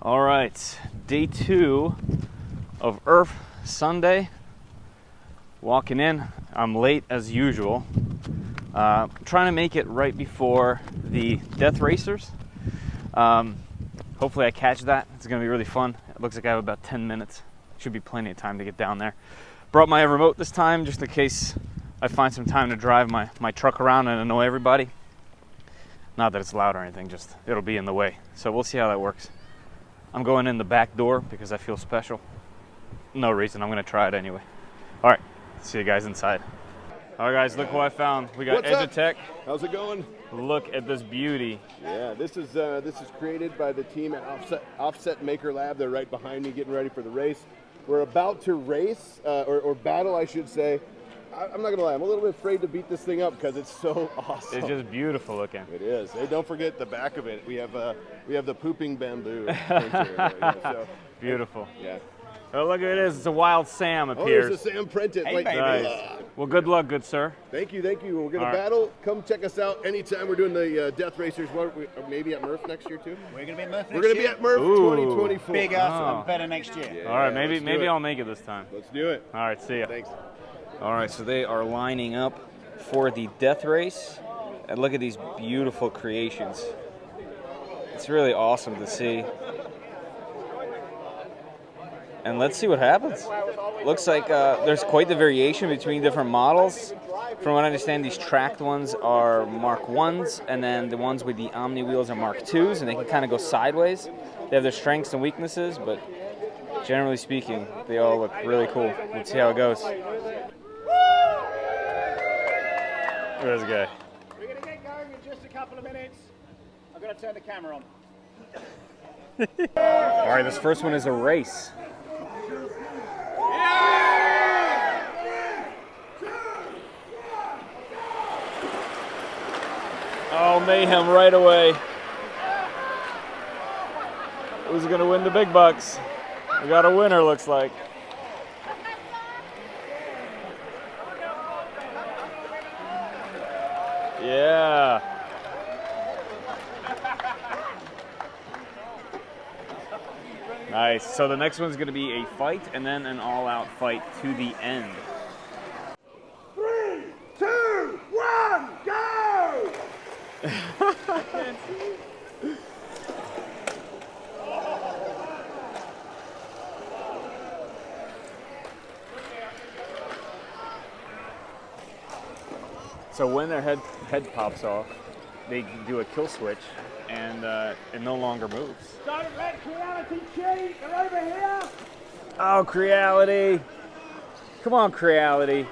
All right, day 2 of ERRF Sunday. Walking in, I'm late as usual. Trying to make it right before the Death Racers. Hopefully I catch that. It's gonna be really fun. It looks like I have about 10 minutes. Should be plenty of time to get down there. Brought my remote this time just in case I find some time to drive my truck around and annoy everybody. Not that it's loud or anything, just it'll be in the way. So we'll see how that works. I'm going in the back door because I feel special. No reason, I'm gonna try it anyway. All right, see you guys inside. All right guys, look what I found. We got Edutech. How's it going? Look at this beauty. Yeah, this is created by the team at Offset Maker Lab. They're right behind me getting ready for the race. We're about to race, or battle I should say. I'm not gonna lie, I'm a little bit afraid to beat this thing up because it's so awesome. It's just beautiful looking. It is. Hey, don't forget the back of it. We have the pooping bamboo. So, beautiful. Yeah. Oh, look at it is. It's a wild Sam appears. Oh, there's a Sam printed. Hey, baby. Nice. Well, good luck, good sir. Thank you. We're gonna All right. battle. Come check us out anytime. We're doing the Death Racers. Maybe at Murph next year too. We're going to be at Murph next We're gonna year. be at Murph Ooh. 2024. Bigger, Oh. better next year. Yeah, All right, let's do maybe it. I'll make it this time. Let's do it. All right, see ya. Thanks. All right, so they are lining up for the death race. And look at these beautiful creations. It's really awesome to see. And let's see what happens. Looks like there's quite the variation between different models. From what I understand, these tracked ones are Mark 1s, and then the ones with the Omni wheels are Mark 2s, and they can kind of go sideways. They have their strengths and weaknesses, but generally speaking, they all look really cool. Let's see how it goes. Look at this guy. We're going to get going in just a couple of minutes. I'm going to turn the camera on. All right, this first one is a race. Oh, mayhem right away. Who's gonna win the big bucks? We got a winner, looks like. Yeah. Nice. So the next one's gonna be a fight and then an all-out fight to the end. 3, 2, 1, go! So when their head pops off, they do a kill switch, and it no longer moves. Don't let Creality cheat. They're over here. Oh, Creality! Come on, Creality!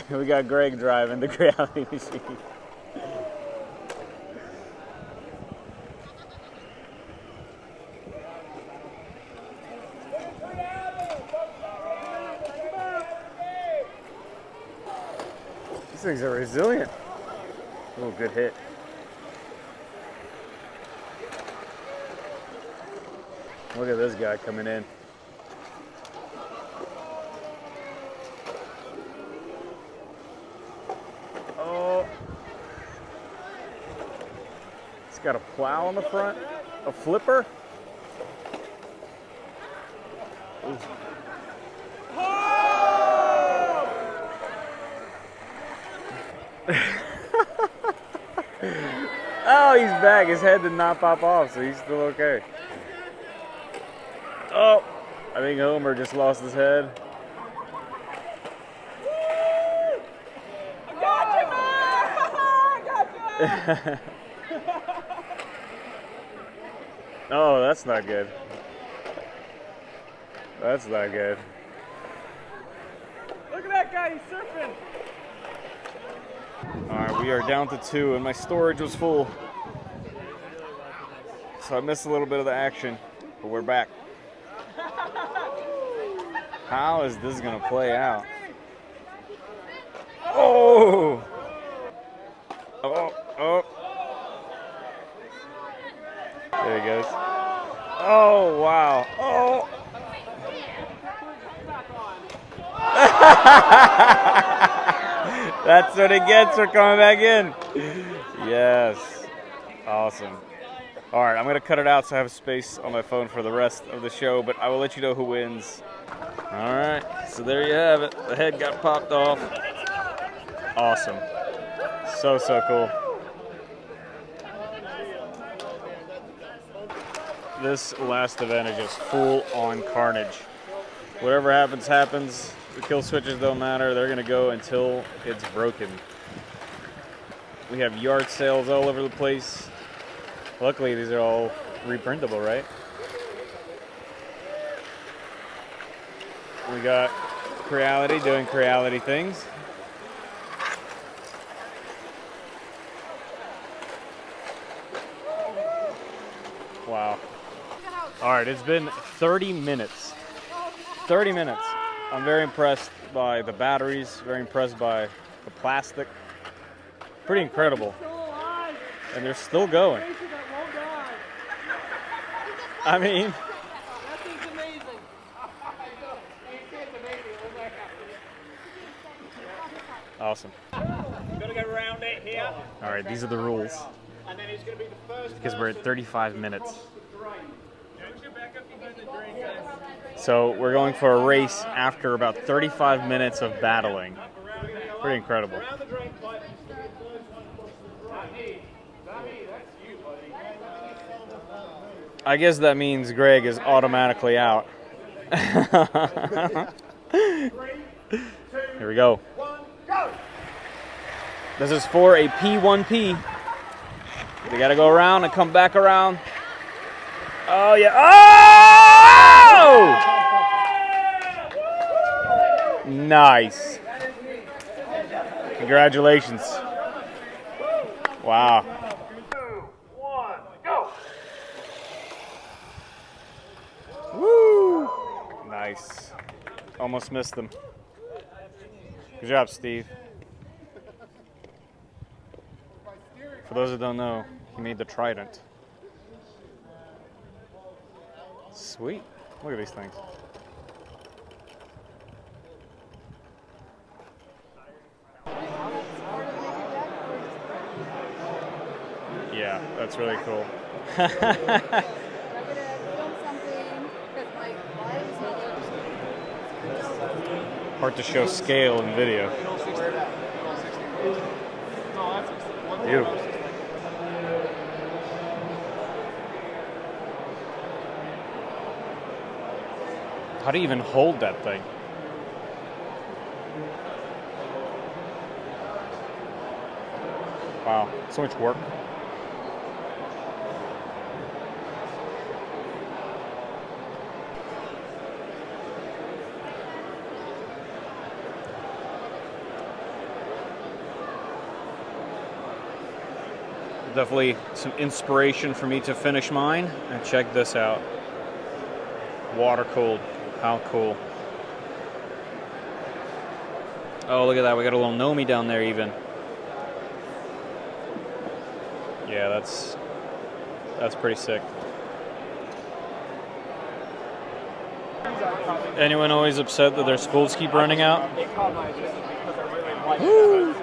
We got Greg driving the Creality machine. These things are resilient. Oh, good hit. Look at this guy coming in. Oh. It's got a plow on the front, a flipper. Ooh. Oh, he's back. His head did not pop off, so he's still okay. Oh, I think Homer just lost his head. I got you, man! I got you! Oh, that's not good. That's not good. Look at that guy, he's surfing! All right, we are down to 2, and my storage was full. So I missed a little bit of the action, but we're back. How is this gonna play out? Oh! Oh, oh. There he goes. Oh, wow. Oh! That's what it gets for coming back in. Yes. Awesome. All right, I'm going to cut it out so I have space on my phone for the rest of the show, but I will let you know who wins. All right, so there you have it. The head got popped off. Awesome. So cool. This last event is just full on carnage. Whatever happens, happens. The kill switches don't matter. They're gonna go until it's broken. We have yard sales all over the place. Luckily, these are all reprintable, right? We got Creality doing Creality things. Wow. All right, it's been 30 minutes. 30 minutes. I'm very impressed by the batteries, very impressed by the plastic. Pretty incredible. And they're still going. I mean, That thing's amazing. awesome. You've got to go around it here. All right, these are the rules And then it's going to be the first because we're at 35 minutes. drain. So we're going for a race after about 35 minutes of battling. Pretty incredible. Around the drain pipe. The first one across the drain. That's you, buddy. I guess that means Greg is automatically out. Here we go. This is for a P1P. They gotta go around and come back around. Oh yeah! Oh! Nice. Congratulations. Wow. 2, 1, go! Woo! Nice. Almost missed them. Good job, Steve. For those that don't know, he made the Trident. Sweet. Look at these things. Yeah, that's really cool. Hard to show scale in video. Beautiful. How do you even hold that thing? Wow, so much work. Definitely some inspiration for me to finish mine. And check this out. Water cooled. How cool. Oh, look at that. We got a little Nomi down there even. Yeah, that's pretty sick. Anyone always upset that their spools keep running out? Woo!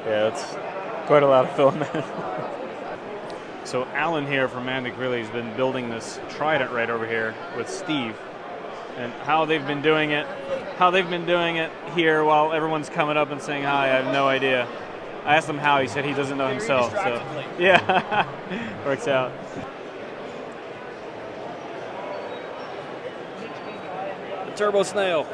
Yeah, it's quite a lot of filament. So Alan here from Mandic really has been building this Trident right over here with Steve. And how they've been doing it here while everyone's coming up and saying hi, I have no idea. I asked him how, he said he doesn't know himself. So yeah, works out. The turbo snail.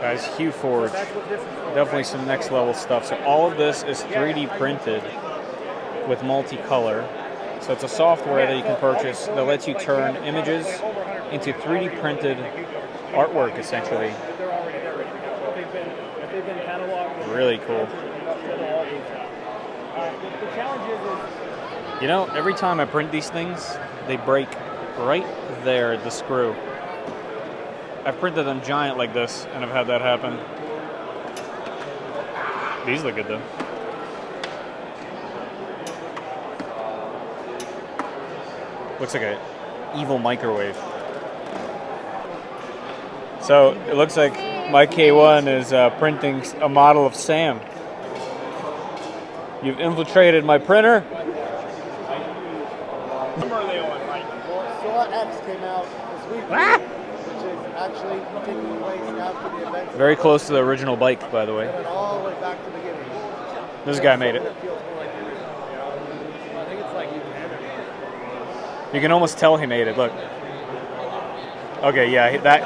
Guys, Hue Forge, definitely some next level stuff. So all of this is 3D printed with multicolor. So it's a software that you can purchase that lets you turn images into 3D printed artwork, essentially. Really cool. You know, every time I print these things, they break right there at the screw. I've printed them giant like this, and I've had that happen. These look good, though. Looks like an evil microwave. So it looks like my K1 is printing a model of Sam. You've infiltrated my printer. SOVOL X came out this week, which is actually taking place after the event. Very close to the original bike, by the way. It went all the way back to the beginning. This guy made it. I think it's like You can almost tell he made it. Look. Okay, yeah, that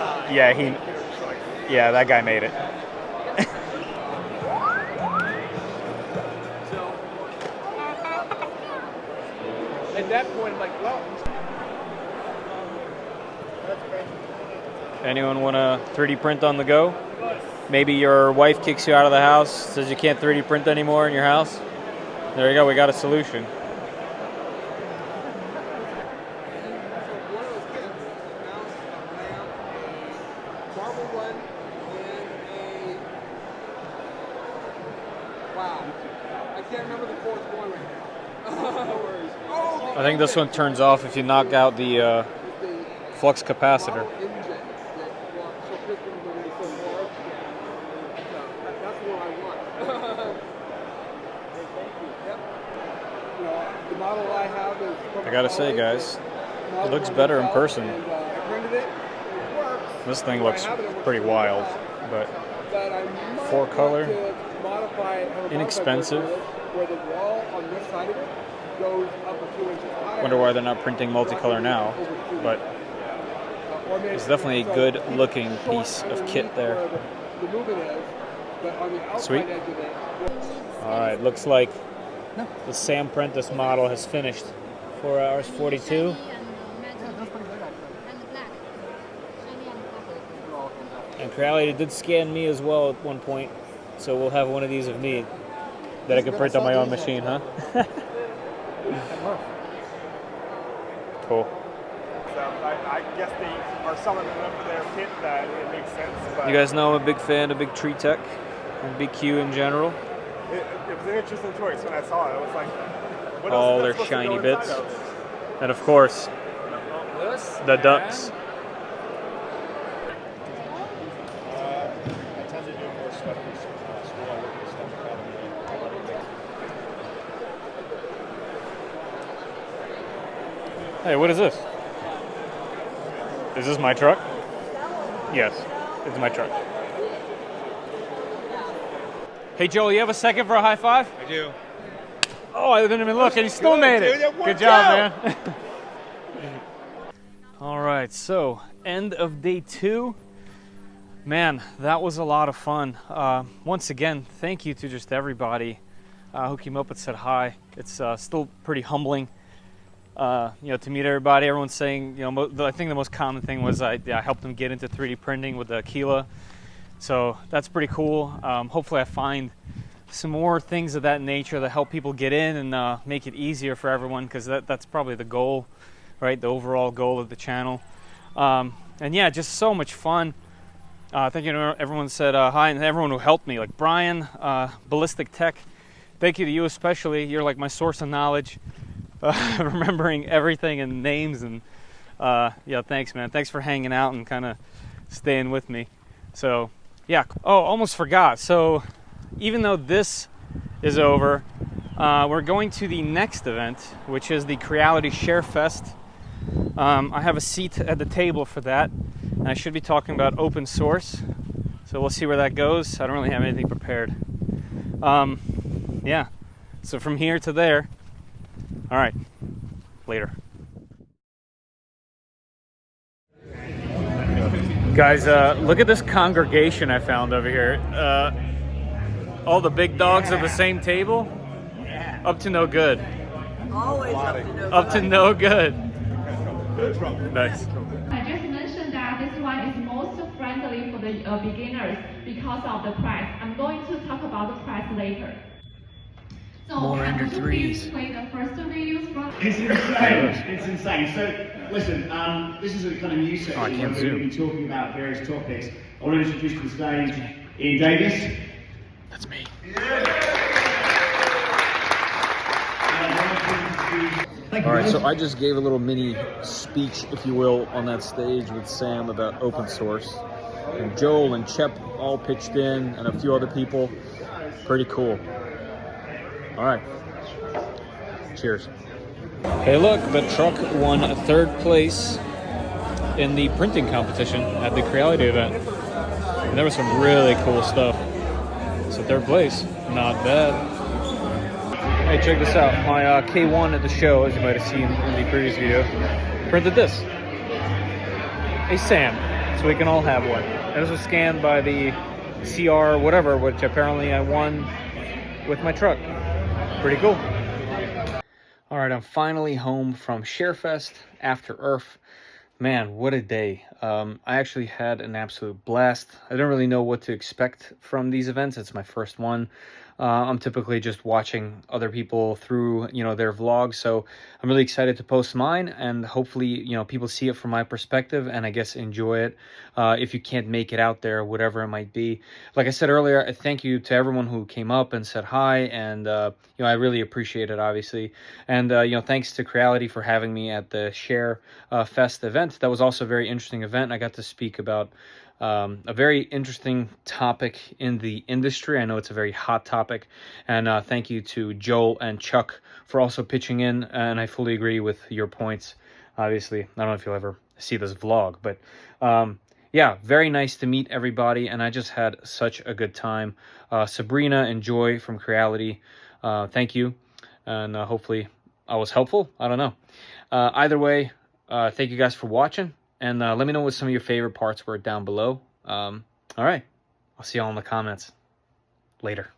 guy made it. At that point, I'm like, well. Anyone want to 3D print on the go? Maybe your wife kicks you out of the house, says you can't 3D print anymore in your house. There you go, we got a solution. Wow. I can't remember the fourth one right now. I think this one turns off if you knock out the flux capacitor. I gotta say, guys, it looks better in person. This thing looks pretty wild, but 4-color, inexpensive. Wonder why they're not printing multicolor now, but it's definitely a good looking piece of kit there. Sweet. Alright, looks like the Sam Prentice model has finished. 4 hours 42. And Creality did scan me as well at one point, so we'll have one of these of me that I can print on my own machine, huh? Cool. So I guess they are selling enough of their kit that it makes sense. But You guys know I'm a big fan of Big Tree Tech and Big Q in general. it was an interesting choice when I saw it. I was like, what All else their is that supposed to shiny go bits. inside of? And of course, the ducks. I tend to do more stuff for school. I work with stuff Hey, what is this? Is this my truck? Yes, it's my truck. Hey, Joel, you have a second for a high five? I do. Oh, I didn't even look, and you still made it. Dude, Good job, man. All right, so end of day 2. Man, that was a lot of fun. Once again, thank you to just everybody who came up and said hi. It's still pretty humbling, to meet everybody. Everyone's saying, I think the most common thing was I helped them get into 3D printing with the Aquila. So that's pretty cool. Hopefully I find some more things of that nature that help people get in and make it easier for everyone, because that's probably the goal, right? The overall goal of the channel. And yeah, just so much fun. Thank you to everyone said hi, and everyone who helped me, like Brian, Ballistic Tech. Thank you to you especially. You're like my source of knowledge, remembering everything and names. And yeah, thanks, man. Thanks for hanging out and kind of staying with me. So yeah. Oh, almost forgot. So even though this is over, we're going to the next event, which is the Creality Sharefest. I have a seat at the table for that, and I should be talking about open source. So we'll see where that goes. I don't really have anything prepared. Yeah, so from here to there. All right, later. Guys, look at this congregation I found over here. All the big dogs at the same table. Up to no good. Always Up to no good. Nice. I just mentioned that this one is most friendly for the beginners because of the price. I'm going to talk about the price later. So More under could you threes. please play the first videos from? It's insane. It's insane. So, listen, this is a kind of new section I can't where we're zoom. going to be talking about various topics. I want to introduce to the stage Ian Davis. That's me. And I want to introduce Thank you, All right, guys. so I just gave a little mini speech, if you will, on that stage with Sam about open source. And Joel and Chep all pitched in, and a few other people. Pretty cool. All right. Cheers. Hey, look, the truck won 3rd place in the printing competition at the Creality event. And there was some really cool stuff. So 3rd place, not bad. Hey, check this out. My K1 at the show, as you might have seen in the previous video, printed this. A SAM, so we can all have one. And this was scanned by the CR whatever, which apparently I won with my truck. Pretty cool. All right, I'm finally home from Sharefest after ERRF. Man, what a day. I actually had an absolute blast. I don't really know what to expect from these events. It's my first one. I'm typically just watching other people through, their vlogs. So I'm really excited to post mine, and hopefully, people see it from my perspective and I guess enjoy it. If you can't make it out there, whatever it might be. Like I said earlier, I thank you to everyone who came up and said hi, and I really appreciate it, obviously. And thanks to Creality for having me at the Sharefest event. That was also a very interesting event. I got to speak about a very interesting topic in the industry. I know it's a very hot topic, and thank you to Joel and Chuck for also pitching in, and I fully agree with your points. Obviously, I don't know if you'll ever see this vlog, but yeah, very nice to meet everybody, and I just had such a good time. Sabrina and Joy from Creality, thank you, and hopefully I was helpful. I don't know. Either way, thank you guys for watching. And let me know what some of your favorite parts were down below. All right. I'll see y'all in the comments. Later.